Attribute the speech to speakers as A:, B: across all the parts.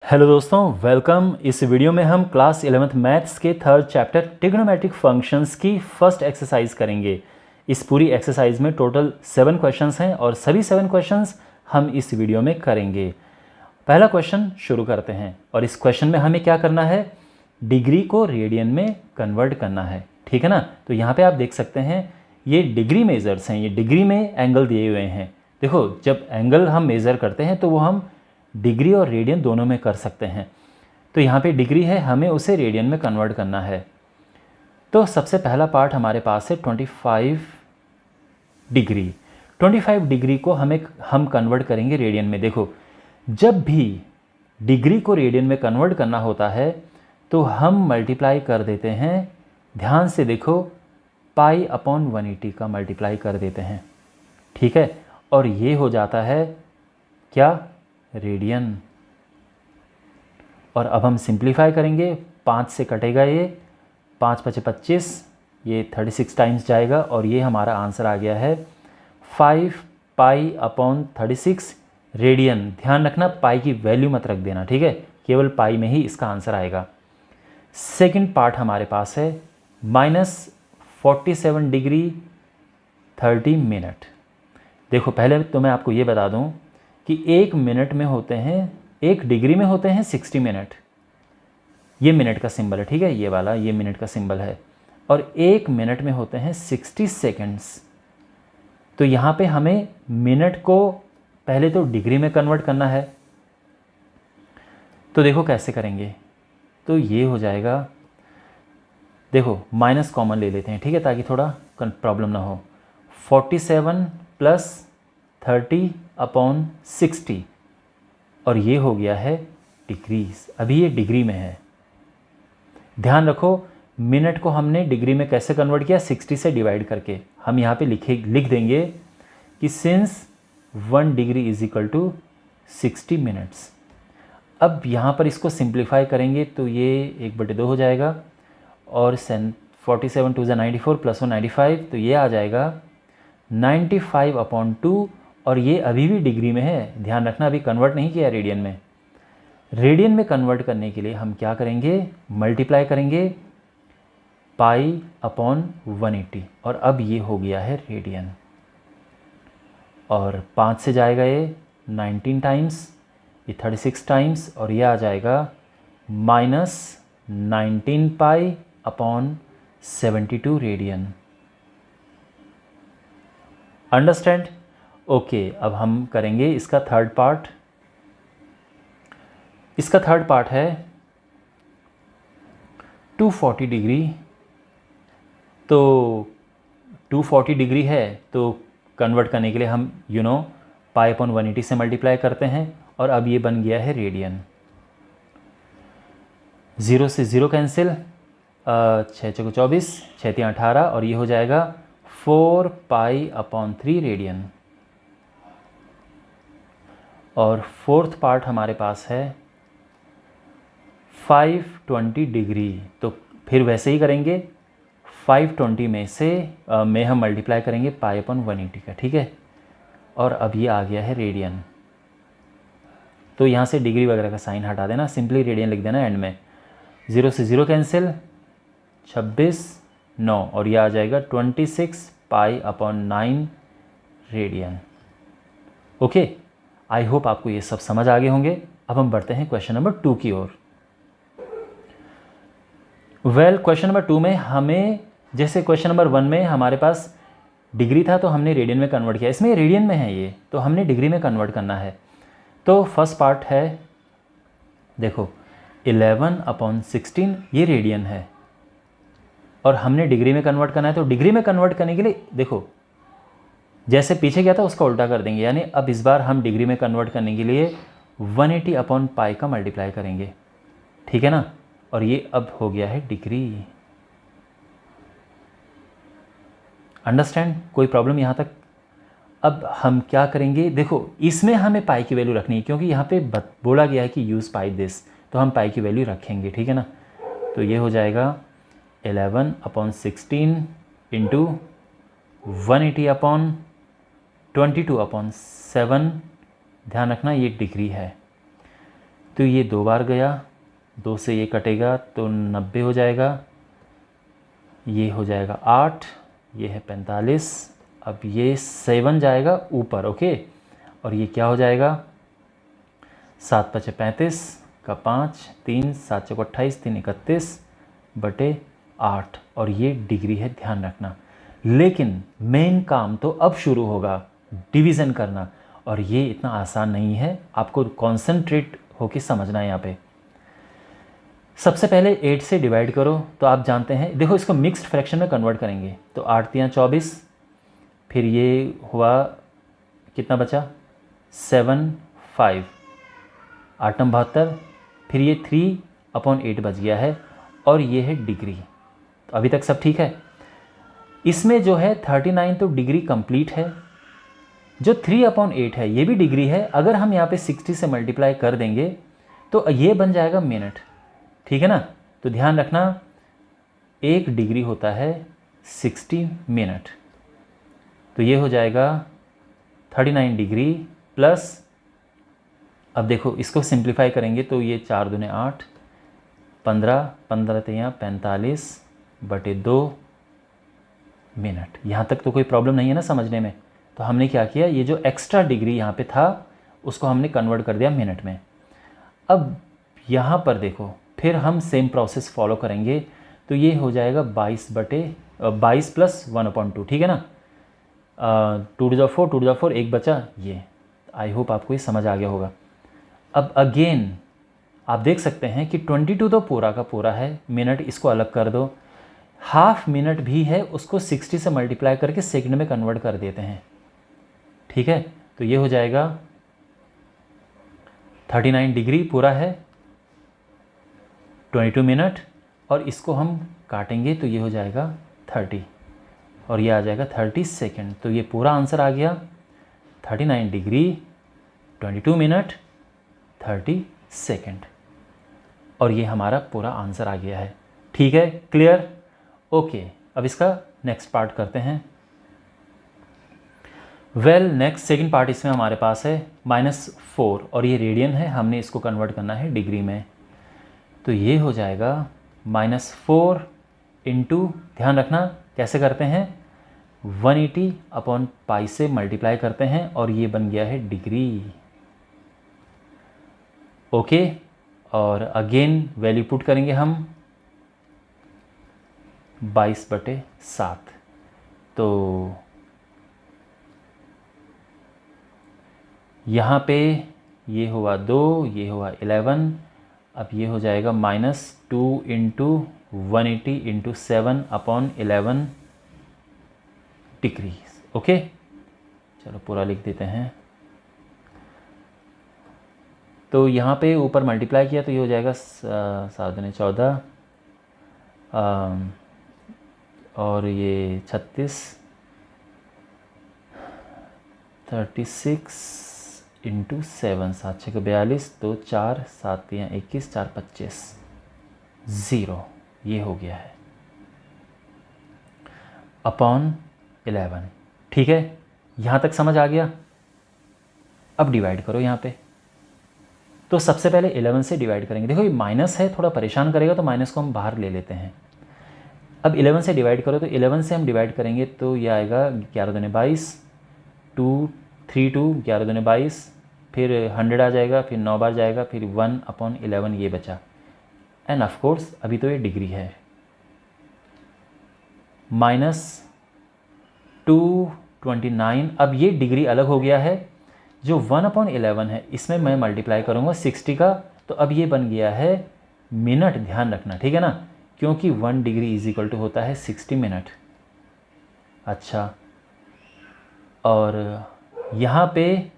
A: Hello दोस्तों, welcome. इस video में हम क्लास 11th मैथ्स के थर्ड चैप्टर ट्रिग्नोमेट्रिक फंक्शंस की फर्स्ट एक्सरसाइज करेंगे। इस पूरी एक्सरसाइज में टोटल 7 क्वेश्चंस हैं और सभी 7 क्वेश्चंस हम इस वीडियो में करेंगे। पहला क्वेश्चन शुरू करते हैं और इस क्वेश्चन में हमें क्या करना है, डिग्री को रेडियन में कन्वर्ट करना है। ठीक है ना। तो यहाँ पे आप देख सकते हैं ये डिग्री मेजर्स हैं, ये डिग्री में एंगल दिए हुए हैं। देखो, जब एंगल हम मेज़र करते हैं तो वो हम डिग्री और रेडियन दोनों में कर सकते हैं। तो यहाँ पे डिग्री है, हमें उसे रेडियन में कन्वर्ट करना है। तो सबसे पहला पार्ट हमारे पास है 25 डिग्री। 25 डिग्री को हम कन्वर्ट करेंगे रेडियन में। देखो, जब भी डिग्री को रेडियन में कन्वर्ट करना होता है तो हम मल्टीप्लाई कर देते हैं, ध्यान से देखो, पाई अपॉन 180 का मल्टीप्लाई कर देते हैं। ठीक है, और ये हो जाता है क्या, रेडियन। और अब हम सिंप्लीफाई करेंगे, 5 से कटेगा ये, 5 × 25, ये 36 टाइम्स जाएगा और ये हमारा आंसर आ गया है 5 पाई अपॉन 36 रेडियन। ध्यान रखना, पाई की वैल्यू मत रख देना, ठीक है, केवल पाई में ही इसका आंसर आएगा। सेकंड पार्ट हमारे पास है -47 डिग्री 30 मिनट। देखो, पहले तो मैं आपको ये बता दूं कि 1 मिनट में होते हैं, 1 डिग्री में होते हैं 60 मिनट। ये मिनट का सिंबल है, ठीक है, ये वाला, ये मिनट का सिंबल है। और 1 मिनट में होते हैं 60 सेकेंड्स। तो यहाँ पे हमें मिनट को पहले तो डिग्री में कन्वर्ट करना है। तो देखो कैसे करेंगे, तो ये हो जाएगा, देखो माइनस कॉमन ले लेते हैं, ठीक है, ताकि थोड़ा प्रॉब्लम ना हो। 47 + 30 अपॉन 60 और ये हो गया है डिग्रीज। अभी ये डिग्री में है। ध्यान रखो, मिनट को हमने डिग्री में कैसे कन्वर्ट किया, 60 से डिवाइड करके। हम यहाँ पे लिख देंगे कि सिंस 1 डिग्री = 60 मिनट्स। अब यहाँ पर इसको सिंप्लीफाई करेंगे तो ये 1/2 हो जाएगा और 47 × 2 = 94 + 1 95, तो ये आ जाएगा 95/2। और ये अभी भी डिग्री में है, ध्यान रखना, अभी कन्वर्ट नहीं किया रेडियन में। रेडियन में कन्वर्ट करने के लिए हम क्या करेंगे, मल्टीप्लाई करेंगे पाई अपॉन 180 और अब ये हो गया है रेडियन। और 5 से जाएगा ये 19 टाइम्स, ये 36 टाइम्स और ये आ जाएगा -19 pi upon 72 radian. Understand? Okay, अब हम करेंगे इसका थर्ड पार्ट। इसका थर्ड पार्ट है 240 डिग्री। तो 240 डिग्री है तो कन्वर्ट करने के लिए हम पाई अपॉन 180 से मल्टीप्लाई करते हैं और अब ये बन गया है रेडियन। 0 से 0 कैंसिल, 6 × 4 = 24, 6 × 3 = 18 और ये हो जाएगा 4 पाई अपॉन 3 रेडियन। और फोर्थ पार्ट हमारे पास है 520 डिग्री। तो फिर वैसे ही करेंगे, 520 में हम मल्टीप्लाई करेंगे पाई अपॉन 180 का, ठीक है। और अब ये आ गया है रेडियन। तो यहाँ से डिग्री वगैरह का साइन हटा देना, सिंपली रेडियन लिख देना एंड में। 0 से 0 कैंसिल, 26 9 और ये आ जाएगा 26 pi upon 9 radian. Okay, I hope आपको ये सब समझ आ गए होंगे। अब हम बढ़ते हैं क्वेश्चन नंबर 2 की ओर। क्वेश्चन नंबर 2 में हमें, जैसे क्वेश्चन नंबर 1 में हमारे पास डिग्री था तो हमने रेडियन में कन्वर्ट किया, इसमें रेडियन में है ये, तो हमने डिग्री में कन्वर्ट करना है। तो फर्स्ट पार्ट है, देखो 11/16 ये रेडियन है और हमने डिग्री में कन्वर्ट करना है। तो डिग्री में कन्वर्ट करने के लिए देखो, जैसे पीछे क्या था उसका उल्टा कर देंगे, यानी अब इस बार हम डिग्री में कन्वर्ट करने के लिए 180/पाई का मल्टीप्लाई करेंगे, ठीक है ना। और ये अब हो गया है डिग्री। अंडरस्टैंड? कोई प्रॉब्लम यहाँ तक? अब हम क्या करेंगे, देखो इसमें हमें पाई की वैल्यू रखनी है क्योंकि यहाँ पे बोला गया है कि यूज़ पाई दिस, तो हम पाई की वैल्यू रखेंगे, ठीक है ना। तो ये हो जाएगा 11/16 इंटू 180/22/7। ध्यान रखना ये डिग्री है। तो ये 2 बार गया, 2 से ये कटेगा तो 90 हो जाएगा, ये हो जाएगा 8, ये है 45, अब ये 7 जाएगा ऊपर, ओके, और ये क्या हो जाएगा 7 5 35 का 5, 3 7 चौक 28, 3 31 बटे 8, और ये डिग्री है, ध्यान रखना। लेकिन मेन काम तो अब शुरू होगा, डिवीज़न करना, और ये इतना आसान नहीं है, आपको कॉन्सेंट्रेट होके समझना है यहाँ पे। सबसे पहले 8 से डिवाइड करो, तो आप जानते हैं, देखो इसको मिक्स्ड फ्रैक्शन में कन्वर्ट करेंगे, तो 8 3 24, फिर ये हुआ कितना बचा 7 5, 8 9 72, फिर ये 3/8 बच गया है, और ये है डिग्री। तो अभी तक सब ठीक है। इसमें जो है 39 तो डिग्री कंप्लीट है, जो 3/8 है ये भी डिग्री है। अगर हम यहाँ पे 60 से मल्टीप्लाई कर देंगे तो ये बन जाएगा मिनट, ठीक है ना। तो ध्यान रखना 1 डिग्री होता है 60 मिनट, तो ये हो जाएगा 39 डिग्री प्लस, अब देखो इसको सिंप्लीफाई करेंगे तो ये 4 दूने 8, 15 15 3 45 बटे 2 मिनट। यहाँ तक तो कोई प्रॉब्लम नहीं है ना समझने में। तो हमने क्या किया, ये जो एक्स्ट्रा डिग्री यहाँ पे था उसको हमने कन्वर्ट कर दिया मिनट में। अब यहाँ पर देखो फिर हम सेम प्रोसेस फॉलो करेंगे, तो ये हो जाएगा 22 प्लस 1/2, ठीक है ना। 2 to the 4 2 to the 4 एक बचा, ये आई होप आपको ये समझ आ गया होगा। अब अगेन आप देख सकते हैं कि 22 तो पूरा का पूरा है, मिनट इसको अलग कर दो, हाफ मिनट भी है उसको 60 से मल्टीप्लाई करके सेकंड में कन्वर्ट कर देते हैं, ठीक है। तो ये हो जाएगा 39 डिग्री पूरा है 22 मिनट, और इसको हम काटेंगे तो ये हो जाएगा 30, और ये आ जाएगा 30 सेकेंड। तो ये पूरा आंसर आ गया 39 डिग्री 22 मिनट 30 सेकेंड, और ये हमारा पूरा आंसर आ गया है, ठीक है, क्लियर, ओके। अब इसका नेक्स्ट पार्ट करते हैं। नेक्स्ट सेकंड पार्ट इसमें हमारे पास है -4, और ये रेडियन है, हमने इसको कन्वर्ट करना है डिग्री में। तो ये हो जाएगा -4 इंटू, ध्यान रखना कैसे करते हैं, 180/π से मल्टीप्लाई करते हैं, और ये बन गया है डिग्री, ओके। और अगेन वैल्यू पुट करेंगे हम 22/7, तो यहाँ पे ये हुआ 2, ये हुआ 11, अब ये हो जाएगा -2 इंटू 180 इंटू 7/11 डिग्री, ओके। चलो पूरा लिख देते हैं। तो यहाँ पे ऊपर मल्टीप्लाई किया तो ये हो जाएगा 7 दूने 14, और ये 36, 36 इंटू 7, 7 6 42, तो 4 7 3 21, 4 25, 0, ये हो गया है /11, ठीक है। यहाँ तक समझ आ गया। अब डिवाइड करो यहाँ पे, तो सबसे पहले 11 से डिवाइड करेंगे। देखो ये माइनस है, थोड़ा परेशान करेगा, तो माइनस को हम बाहर ले लेते हैं। अब 11 से डिवाइड करो, तो 11 से हम डिवाइड करेंगे तो ये आएगा 11 दूने 22, 2 3 2 11 दूने 22, फिर 100 आ जाएगा, फिर 9 बार जाएगा, फिर 1/11 ये बचा, एंड ऑफ कोर्स अभी तो ये डिग्री है। -229, अब ये डिग्री अलग हो गया है, जो 1/11 है इसमें मैं मल्टीप्लाई करूँगा 60 का, तो अब ये बन गया है मिनट, ध्यान रखना, ठीक है ना, क्योंकि 1 डिग्री = होता है 60 मिनट। अच्छा, और यहाँ पे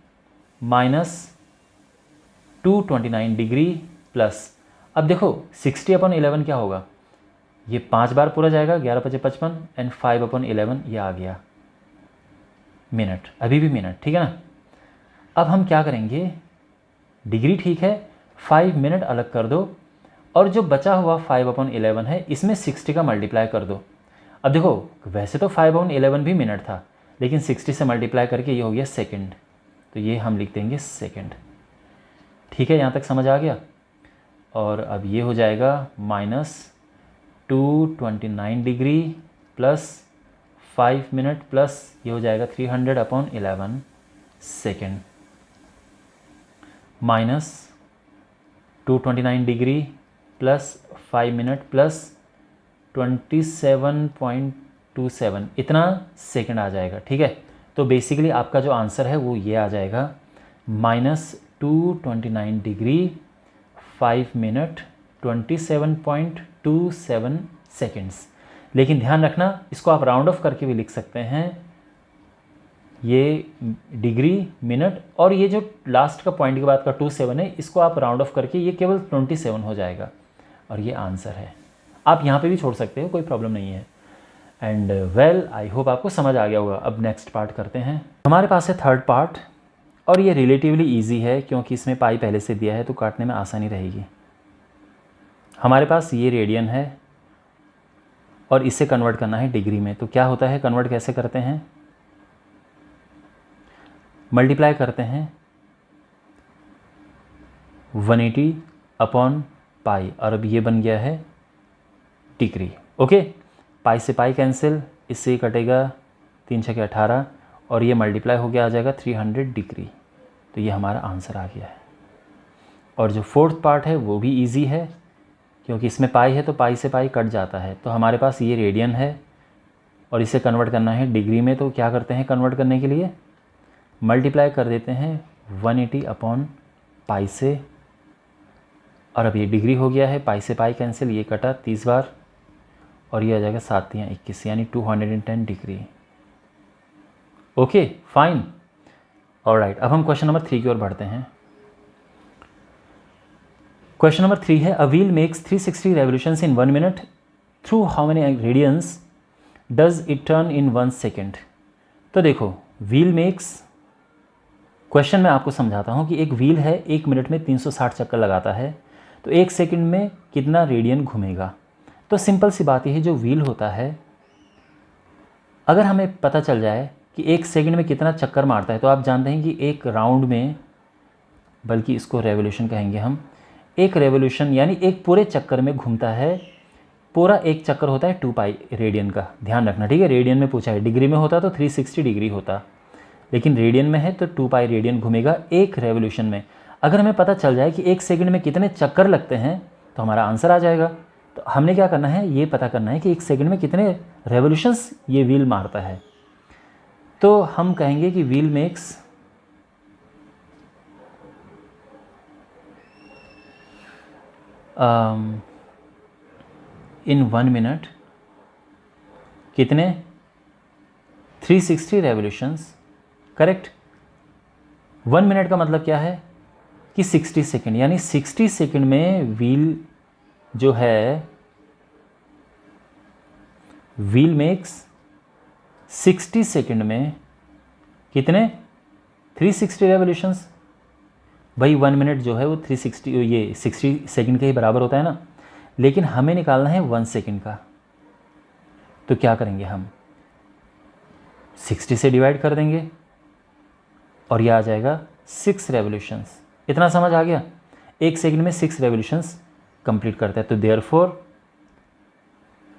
A: -229 डिग्री प्लस, अब देखो 60/11 क्या होगा, ये 5 बार पूरा जाएगा, 11 5 55, एंड 5/11 ये आ गया मिनट, अभी भी मिनट, ठीक है ना। अब हम क्या करेंगे, डिग्री ठीक है, 5 मिनट अलग कर दो, और जो बचा हुआ 5/11 है इसमें 60 का मल्टीप्लाई कर दो। अब देखो वैसे तो 5/11 भी मिनट था, लेकिन 60 से मल्टीप्लाई करके ये हो गया सेकंड, तो ये हम लिख देंगे सेकंड, ठीक है। यहाँ तक समझ आ गया। और अब ये हो जाएगा -229 डिग्री प्लस 5 मिनट प्लस ये हो जाएगा 300/11 second -229 degree plus 5 minute plus 27.27 इतना सेकंड आ जाएगा। ठीक है, तो बेसिकली आपका जो आंसर है वो ये आ जाएगा -229 डिग्री 5 मिनट 27.27 सेकेंड्स। लेकिन ध्यान रखना, इसको आप राउंड ऑफ करके भी लिख सकते हैं, ये डिग्री मिनट और ये जो लास्ट का पॉइंट के बाद का 27 है, इसको आप राउंड ऑफ करके ये केवल 27 हो जाएगा और ये आंसर है। आप यहाँ पे भी छोड़ सकते हो, कोई प्रॉब्लम नहीं है। एंड वेल, आई होप आपको समझ आ गया होगा। अब नेक्स्ट पार्ट करते हैं। हमारे पास है थर्ड पार्ट और ये रिलेटिवली ईजी है क्योंकि इसमें पाई पहले से दिया है तो काटने में आसानी रहेगी। हमारे पास ये रेडियन है और इसे कन्वर्ट करना है डिग्री में। तो क्या होता है, कन्वर्ट कैसे करते हैं, मल्टीप्लाई करते हैं 180/पाई और अब ये बन गया है डिग्री। ओके, पाई से पाई कैंसिल, इससे कटेगा 3 6 18 और ये मल्टीप्लाई हो गया आ जाएगा 300 डिग्री। तो ये हमारा आंसर आ गया है। और जो फोर्थ पार्ट है वो भी इजी है क्योंकि इसमें पाई है तो पाई से पाई कट जाता है। तो हमारे पास ये रेडियन है और इसे कन्वर्ट करना है डिग्री में। तो क्या करते हैं, कन्वर्ट करने के लिए मल्टीप्लाई कर देते हैं 180/पाई से और अब ये डिग्री हो गया है। पाई से पाई कैंसिल, ये कटा 30 बार और ये आ जाएगा 7 या 21 यानी 210 डिग्री। Okay fine, alright. अब हम क्वेश्चन नंबर 3 की ओर बढ़ते हैं। क्वेश्चन नंबर 3 है, a wheel makes 360 revolutions in 1 minute, through how many radians does it turn in 1 second. तो देखो, व्हील मेक्स, क्वेश्चन मैं आपको समझाता हूँ कि एक व्हील है 1 मिनट में 360 चक्कर लगाता है, तो 1 सेकेंड में कितना रेडियन घूमेगा। तो सिंपल सी बात यह है, जो व्हील होता है अगर हमें पता चल जाए कि 1 सेकेंड में कितना चक्कर मारता है, तो आप जानते हैं कि एक राउंड में, बल्कि इसको रेवोल्यूशन कहेंगे हम, एक रेवोल्यूशन यानी एक पूरे चक्कर में घूमता है, पूरा एक चक्कर होता है 2 पाई रेडियन का। ध्यान रखना, ठीक है, रेडियन में पूछा है, डिग्री में होता तो 360 डिग्री होता, लेकिन रेडियन में है तो 2 पाई रेडियन घूमेगा एक रेवोल्यूशन में। अगर हमें पता चल जाए कि 1 सेकेंड में कितने चक्कर लगते हैं तो हमारा आंसर आ जाएगा। तो हमने क्या करना है, ये पता करना है कि 1 सेकेंड में कितने रेवोल्यूशंस ये व्हील मारता है। तो हम कहेंगे कि व्हील मेक्स इन 1 मिनट कितने 360 रेवोल्यूशंस। करेक्ट, 1 मिनट का मतलब क्या है कि 60 सेकेंड, यानी 60 सेकेंड में व्हील जो है, व्हील मेक्स 60 सेकेंड में कितने 360 रेवोल्यूशंस। भाई 1 मिनट जो है वो 360 ये 60 सेकेंड के ही बराबर होता है ना, लेकिन हमें निकालना है 1 सेकेंड का। तो क्या करेंगे, हम 60 से डिवाइड कर देंगे और यह आ जाएगा 6 रेवोल्यूशंस। इतना समझ आ गया, 1 सेकेंड में 6 रेवोल्यूशंस कंप्लीट करता है। तो therefore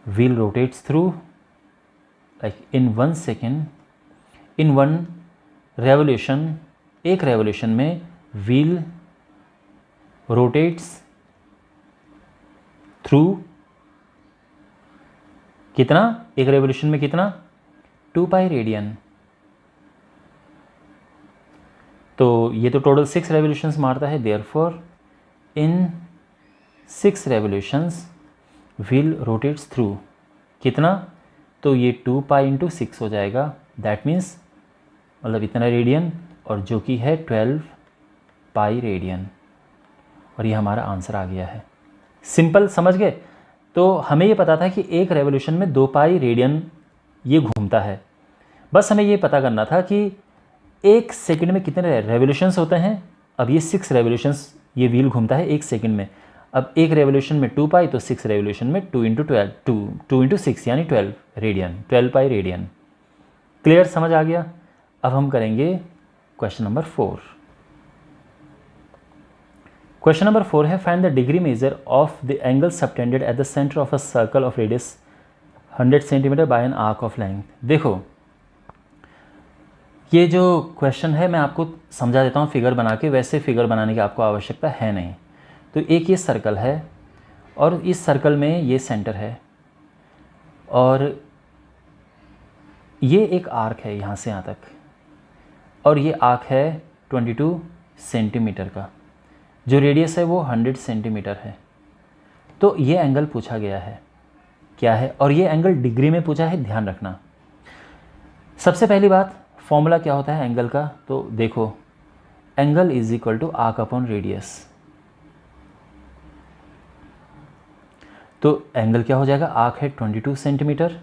A: wheel rotates through like in 1 second, in 1 revolution, एक रेवोल्यूशन में व्हील रोटेट्स थ्रू कितना, एक रेवोल्यूशन में कितना 2 पाई रेडियन। तो ये तो टोटल 6 रेवोल्यूशंस मारता है। Therefore in 6 revolutions wheel rotates through कितना, तो ये 2 पाई इंटू 6 हो जाएगा। दैट मीन्स मतलब इतना रेडियन, और जो कि है 12 पाई रेडियन। और ये हमारा आंसर आ गया है। सिंपल, समझ गए। तो हमें ये पता था कि एक रेवोल्यूशन में 2 पाई रेडियन ये घूमता है। बस हमें ये पता करना था कि 1 सेकेंड में कितने रेवोल्यूशंस होते हैं। अब ये 6 रेवोल्यूशंस ये व्हील घूमता है 1 सेकेंड में। अब एक रेवोल्यूशन में 2 पाई, तो 6 रेवोल्यूशन में 2 इंटू 6 यानी 12 रेडियन, 12 पाई रेडियन। क्लियर, समझ आ गया। अब हम करेंगे क्वेश्चन नंबर 4। क्वेश्चन नंबर 4 है find the degree measure of the angle subtended at the centre of a circle of radius 100 centimetre bye an arc of length. देखो ये जो क्वेश्चन है मैं आपको समझा देता हूँ फिगर बना के, वैसे फिगर बनाने की आपको आवश्यकता है नहीं। तो एक ये सर्कल है और इस सर्कल में ये सेंटर है और ये एक आर्क है यहाँ से यहाँ तक, और ये आर्क है 22 सेंटीमीटर का, जो रेडियस है वो 100 सेंटीमीटर है। तो ये एंगल पूछा गया है क्या है, और ये एंगल डिग्री में पूछा है, ध्यान रखना। सबसे पहली बात, फॉर्मूला क्या होता है एंगल का, तो देखो angle is equal to arc upon radius. तो एंगल क्या हो जाएगा, आर्क है 22 सेंटीमीटर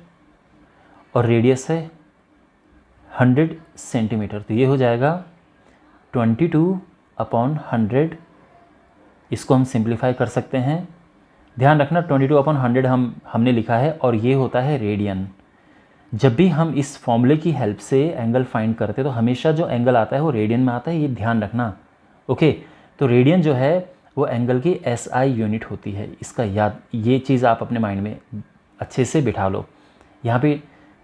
A: और रेडियस है 100 सेंटीमीटर, तो ये हो जाएगा 22 अपॉन 100। इसको हम सिंप्लीफाई कर सकते हैं। ध्यान रखना 22 अपॉन 100 हमने लिखा है और ये होता है रेडियन। जब भी हम इस फॉर्मूले की हेल्प से एंगल फाइंड करते हैं तो हमेशा जो एंगल आता है वो रेडियन में आता है, ये ध्यान रखना। ओके, तो रेडियन जो है वो एंगल की SI यूनिट होती है, इसका याद, ये चीज़ आप अपने माइंड में अच्छे से बिठा लो। यहाँ पे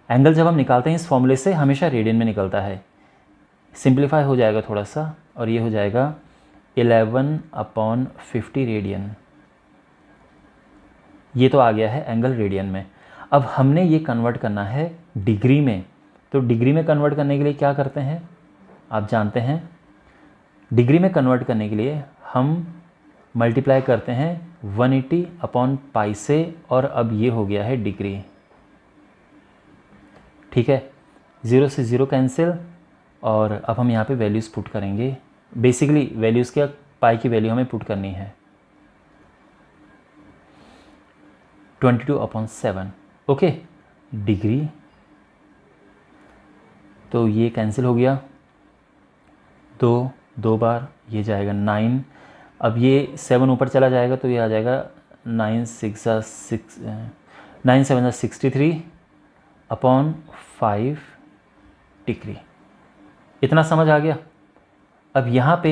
A: एंगल जब हम निकालते हैं इस फॉर्मूले से हमेशा रेडियन में निकलता है। सिंप्लीफाई हो जाएगा थोड़ा सा और ये हो जाएगा 11 अपॉन 50 रेडियन। ये तो आ गया है एंगल रेडियन में। अब हमने ये कन्वर्ट करना है डिग्री में, तो डिग्री में कन्वर्ट करने के लिए क्या करते हैं आप जानते हैं। डिग्री में कन्वर्ट करने के लिए हम मल्टीप्लाई करते हैं 180 अपॉन पाई से, और अब ये हो गया है डिग्री। ठीक है, 0 से 0 कैंसिल, और अब हम यहाँ पे वैल्यूज़ पुट करेंगे। बेसिकली वैल्यूज़ क्या, पाई की वैल्यू हमें पुट करनी है 22 अपॉन 7। ओके, डिग्री, तो ये कैंसिल हो गया, दो बार ये जाएगा 9। अब ये 7 ऊपर चला जाएगा तो ये आ जाएगा 9 7 63 अपॉन 5 डिग्री। इतना समझ आ गया। अब यहाँ पे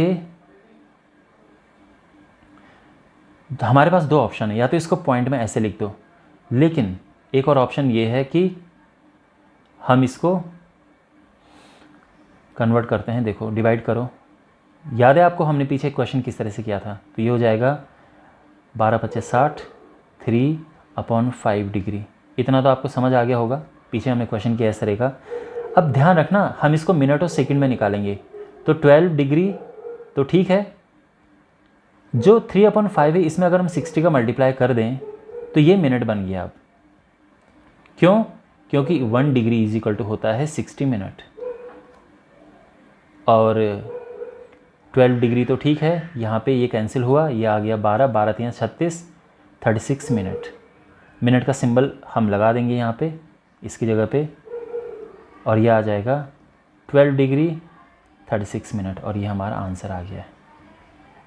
A: हमारे पास दो ऑप्शन है, या तो इसको पॉइंट में ऐसे लिख दो, लेकिन एक और ऑप्शन ये है कि हम इसको कन्वर्ट करते हैं। देखो डिवाइड करो, याद है आपको हमने पीछे क्वेश्चन किस तरह से किया था, तो ये हो जाएगा 12 25 60 3 अपॉन 5 डिग्री। इतना तो आपको समझ आ गया होगा, पीछे हमने क्वेश्चन किया इस तरह का। अब ध्यान रखना हम इसको मिनट और सेकंड में निकालेंगे, तो 12 डिग्री तो ठीक है, जो 3 अपॉन 5 है इसमें अगर हम 60 का मल्टीप्लाई कर दें तो ये मिनट बन गया। अब क्यों, क्योंकि 1 डिग्री इज इक्वल टू होता है 60 मिनट, और 12 डिग्री तो ठीक है, यहाँ पे ये कैंसिल हुआ, ये आ गया 12 12 3 36 36 मिनट। मिनट का सिंबल हम लगा देंगे यहाँ पे इसकी जगह पे, और ये आ जाएगा 12 डिग्री 36 मिनट, और ये हमारा आंसर आ गया है।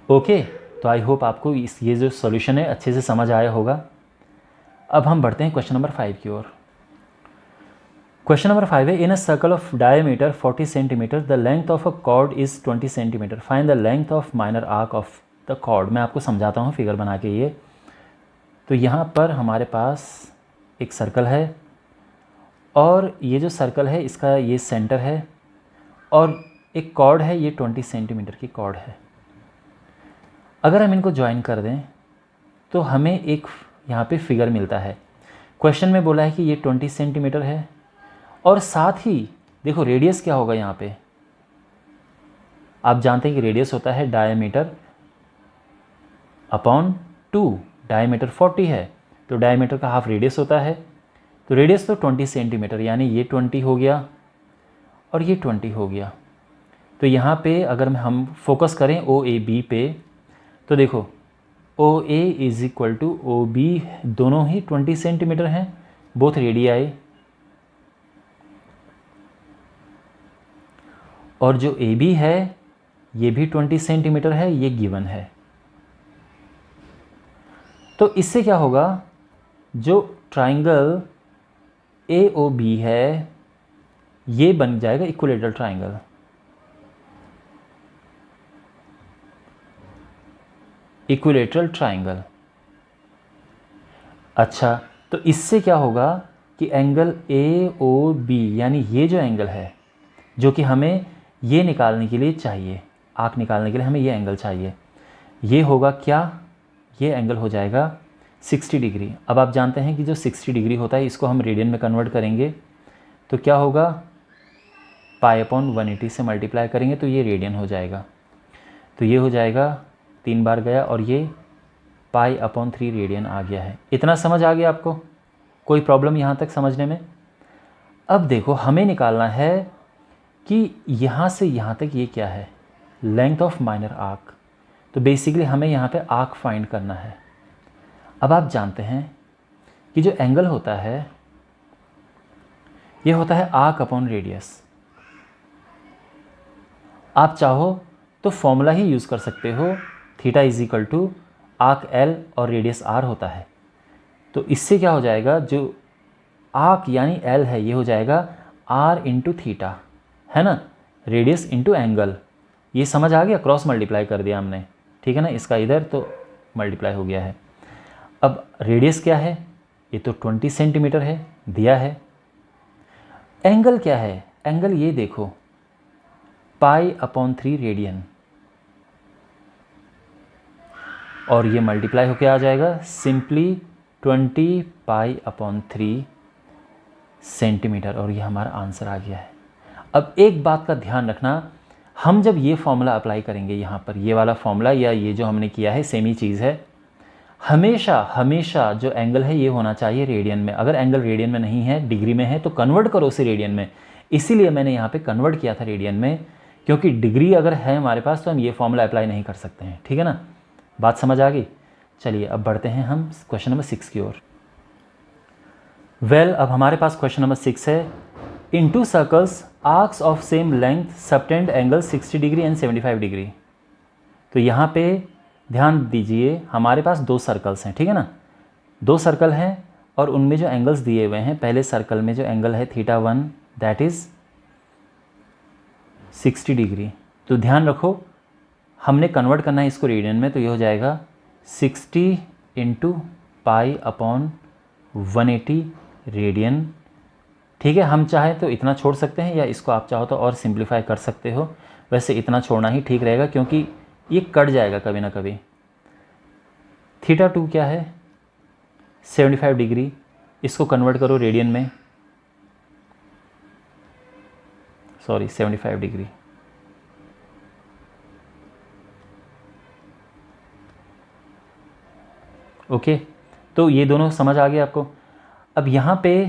A: ओके, तो आई होप आपको ये जो सॉल्यूशन है अच्छे से समझ आया होगा। अब हम बढ़ते हैं क्वेश्चन नंबर 5 की ओर। क्वेश्चन नंबर 5 है in a circle of diameter 40 centimetre the length of a chord is 20 centimetre, find the length of minor arc of the chord. मैं आपको समझाता हूँ फिगर बना के ये। तो यहाँ पर हमारे पास एक सर्कल है, और ये जो सर्कल है इसका ये सेंटर है, और एक कॉर्ड है, ये 20 सेंटीमीटर की कॉर्ड है। अगर हम इनको ज्वाइन कर दें तो हमें एक यहाँ पे फिगर मिलता है। क्वेश्चन में बोला है कि ये 20 सेंटीमीटर है, और साथ ही देखो रेडियस क्या होगा यहाँ पे, आप जानते हैं कि रेडियस होता है डायमीटर अपॉन 2, डायमीटर 40 है तो डायमीटर का हाफ रेडियस होता है, तो रेडियस तो 20 सेंटीमीटर, यानी ये 20 हो गया और ये 20 हो गया। तो यहाँ पे अगर हम फोकस करें OAB पे, तो देखो OA is equal to OB, दोनों ही 20 सेंटीमीटर हैं, बोथ रेडियाई, और जो AB है ये भी 20 सेंटीमीटर है, ये गिवन है। तो इससे क्या होगा, जो ट्राइंगल AOB है ये बन जाएगा इक्विलेटरल ट्राइंगल। Equilateral triangle. अच्छा, तो इससे क्या होगा कि एंगल AOB यानी ये जो एंगल है जो कि हमें ये निकालने के लिए चाहिए, आर्क निकालने के लिए हमें ये एंगल चाहिए, ये होगा क्या, ये एंगल हो जाएगा 60 डिग्री। अब आप जानते हैं कि जो 60 डिग्री होता है इसको हम रेडियन में कन्वर्ट करेंगे तो क्या होगा, π/180 से मल्टीप्लाई करेंगे तो ये रेडियन हो जाएगा। तो ये हो जाएगा 3 बार गया और ये π/3 रेडियन आ गया है। इतना समझ आ गया आपको? कोई प्रॉब्लम यहाँ तक समझने में? अब देखो हमें निकालना है कि यहाँ से यहाँ तक ये क्या है, लेंथ ऑफ माइनर आर्क। तो बेसिकली हमें यहाँ पे आर्क फाइंड करना है। अब आप जानते हैं कि जो एंगल होता है ये होता है आर्क अपॉन रेडियस। आप चाहो तो फॉर्मूला ही यूज़ कर सकते हो, theta is equal to arc L और रेडियस R होता है। तो इससे क्या हो जाएगा, जो आर्क यानी L है ये हो जाएगा R इंटू थीटा, है ना, रेडियस इंटू एंगल। ये समझ आ गया, क्रॉस मल्टीप्लाई कर दिया हमने, ठीक है ना, इसका इधर तो मल्टीप्लाई हो गया है। अब रेडियस क्या है, ये तो 20 सेंटीमीटर है दिया है। एंगल क्या है, एंगल ये देखो π/3 रेडियन, और ये मल्टीप्लाई होके आ जाएगा सिंपली 20 π/3 सेंटीमीटर, और ये हमारा आंसर आ गया है। अब एक बात का ध्यान रखना, हम जब ये फॉर्मूला अप्लाई करेंगे यहाँ पर, ये वाला फॉर्मूला या ये जो हमने किया है सेम ही चीज़ है, हमेशा हमेशा जो एंगल है ये होना चाहिए रेडियन में। अगर एंगल रेडियन में नहीं है, डिग्री में है, तो कन्वर्ट करो उसे रेडियन में। इसीलिए मैंने यहाँ पे कन्वर्ट किया था रेडियन में, क्योंकि डिग्री अगर है हमारे पास तो हम ये फॉर्मूला अप्लाई नहीं कर सकते हैं, ठीक है ना, बात समझ आ गई। चलिए अब बढ़ते हैं हम क्वेश्चन नंबर 6 की ओर। अब हमारे पास क्वेश्चन नंबर 6 है, इन 2 circles arcs of same length subtend angle 60 degree and 75 degree. तो यहाँ पे ध्यान दीजिए, हमारे पास 2 सर्कल्स हैं, ठीक है ना, 2 सर्कल हैं और उनमें जो एंगल्स दिए हुए हैं, पहले सर्कल में जो एंगल है θ1 दैट इज़ 60 डिग्री। तो ध्यान रखो हमने कन्वर्ट करना है इसको रेडियन में, तो ये हो जाएगा 60 इंटू π/180 रेडियन, ठीक है। हम चाहें तो इतना छोड़ सकते हैं या इसको आप चाहो तो और सिंप्लीफाई कर सकते हो, वैसे इतना छोड़ना ही ठीक रहेगा क्योंकि ये कट जाएगा कभी ना कभी। θ2 क्या है, 75 डिग्री, इसको कन्वर्ट करो रेडियन में, सॉरी 75 डिग्री, ओके। तो ये दोनों समझ आ गए आपको। अब यहाँ पे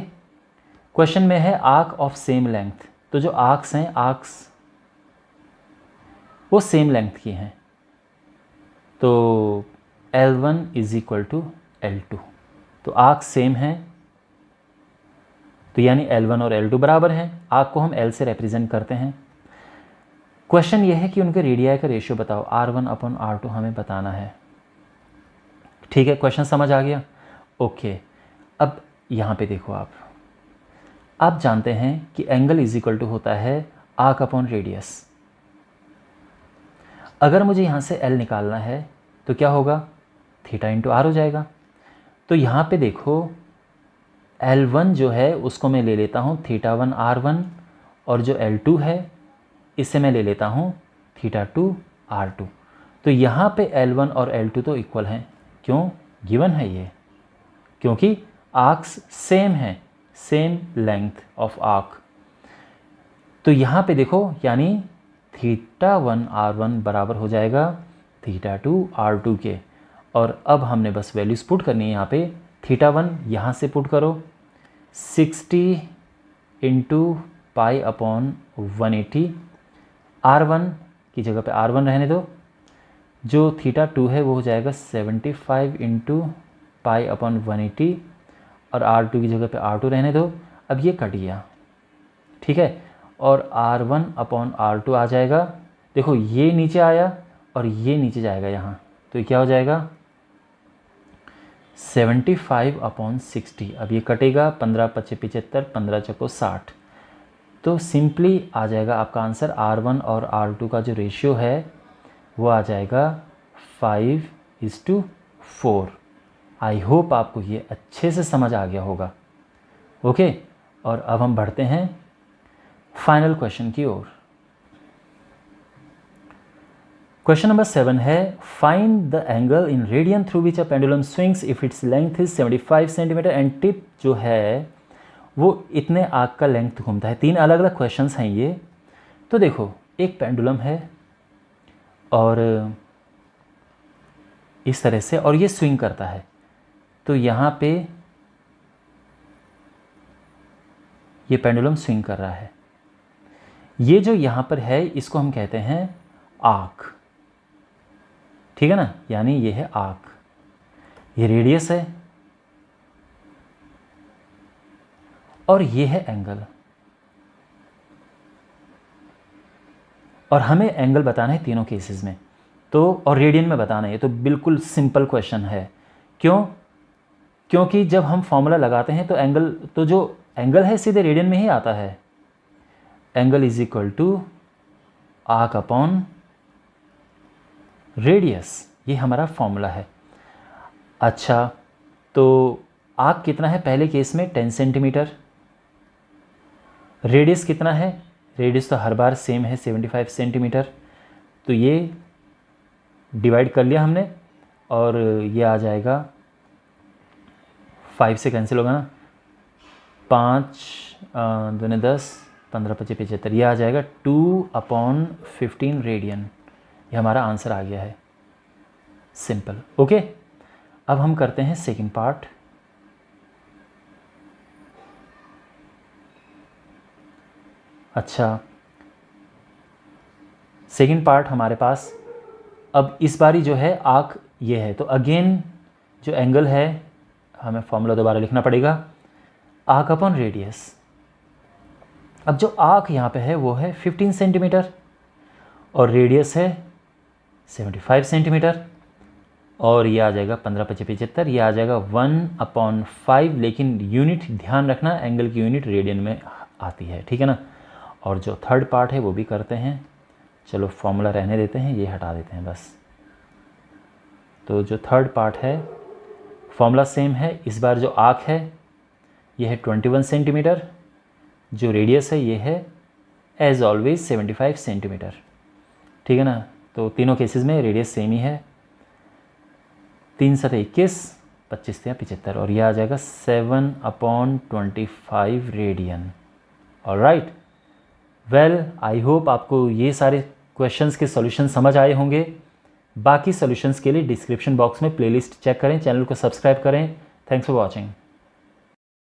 A: क्वेश्चन में है आर्क ऑफ सेम लेंथ, तो जो आर्क्स हैं, आर्क्स वो सेम लेंथ की हैं, तो L1 is equal to L2, तो आर्क सेम हैं, तो यानी L1 और L2 बराबर हैं। आर्क को हम L से रिप्रेजेंट करते हैं। क्वेश्चन ये है कि उनके रेडियाई का रेशियो बताओ, R1/R2 हमें बताना है, ठीक है। क्वेश्चन समझ आ गया, ओके। अब यहाँ पे देखो, आप जानते हैं कि एंगल इज इक्वल टू होता है आर्क अपॉन रेडियस। अगर मुझे यहाँ से L निकालना है तो क्या होगा, θ इंटू R हो जाएगा। तो यहाँ पे देखो L1 जो है उसको मैं ले लेता हूँ θ1 R1, और जो L2 है इससे मैं ले लेता हूँ θ2 R2। तो यहाँ पे L1 और L2 तो इक्वल हैं, क्यों, गिवन है ये, क्योंकि आर्क्स सेम हैं, सेम लेंथ ऑफ आर्क। तो यहाँ पे देखो यानी θ1 R1 बराबर हो जाएगा θ2 R2 के, और अब हमने बस वैल्यूज पुट करनी है। यहाँ पे θ1 यहाँ से पुट करो 60 इंटू π/180, R1 की जगह पे R1 रहने दो, जो θ2 है वो हो जाएगा 75 इंटू π/180, और R2 की जगह पे R2 रहने दो। अब ये कट गया, ठीक है, और R1/R2 आ जाएगा। देखो ये नीचे आया और ये नीचे जाएगा यहाँ, तो ये क्या हो जाएगा 75/60। अब ये कटेगा, 15 × 5 = 75, 15 × 60, तो सिंपली आ जाएगा आपका आंसर। R1 और R2 का जो रेशियो है वो आ जाएगा 5 1:4। आई होप आपको ये अच्छे से समझ आ गया होगा। ओके, और अब हम बढ़ते हैं फाइनल क्वेश्चन की ओर। क्वेश्चन नंबर 7 है, find the angle in radian through which a pendulum swings if its length is 75 centimetre and tip जो है वो इतने आर्क का लेंथ घूमता है। 3 अलग अलग क्वेश्चंस हैं ये। तो देखो, एक पेंडुलम है और इस तरह से, और ये स्विंग करता है। तो यहाँ पे ये पेंडुलम स्विंग कर रहा है। ये जो यहाँ पर है इसको हम कहते हैं आर्क, ठीक है ना, यानी ये है आर्क, ये रेडियस है और ये है एंगल। और हमें एंगल बताना है तीनों केसेस में, तो और रेडियन में बताना है। तो बिल्कुल सिंपल क्वेश्चन है। क्यों? क्योंकि जब हम फॉर्मूला लगाते हैं तो एंगल, तो जो एंगल है सीधे रेडियन में ही आता है। Angle is equal to arc upon radius, ये हमारा फॉर्मूला है। अच्छा, तो आर्क कितना है पहले केस में? 10 सेंटीमीटर। रेडियस कितना है? रेडियस तो हर बार सेम है, 75 सेंटीमीटर। तो ये डिवाइड कर लिया हमने और ये आ जाएगा 5 से कैंसिल होगा ना, 5 दूने 10, 15 25 75, ये आ जाएगा 2/15 रेडियन। ये हमारा आंसर आ गया है, सिंपल। ओके, अब हम करते हैं सेकंड पार्ट। अच्छा, सेकंड पार्ट हमारे पास अब इस बारी जो है आर्क ये है। तो अगेन जो एंगल है हमें फॉर्मूला दोबारा लिखना पड़ेगा, आर्क अपॉन रेडियस। अब जो आर्क यहाँ पे है वो है 15 सेंटीमीटर और रेडियस है 75 सेंटीमीटर, और ये आ जाएगा 15 25 75, ये आ जाएगा 1/5। लेकिन यूनिट ध्यान रखना, एंगल की यूनिट रेडियन में आती है, ठीक है ना। और जो थर्ड पार्ट है वो भी करते हैं। चलो फॉर्मूला रहने देते हैं, ये हटा देते हैं बस। तो जो थर्ड पार्ट है फॉर्मूला सेम है। इस बार जो आर्क है ये है 21 सेंटीमीटर, जो रेडियस है ये है एज ऑलवेज 75 सेंटीमीटर, ठीक है ना। तो तीनों केसेस में रेडियस सेम ही है। 3 × 21, 25 × 75, और यह आ जाएगा 7/25 radian. Alright, well I hope आपको ये सारे क्वेश्चंस के सॉल्यूशन समझ आए होंगे। बाकी सॉल्यूशंस के लिए डिस्क्रिप्शन बॉक्स में प्लेलिस्ट चेक करें, चैनल को सब्सक्राइब करें। Thanks for watching.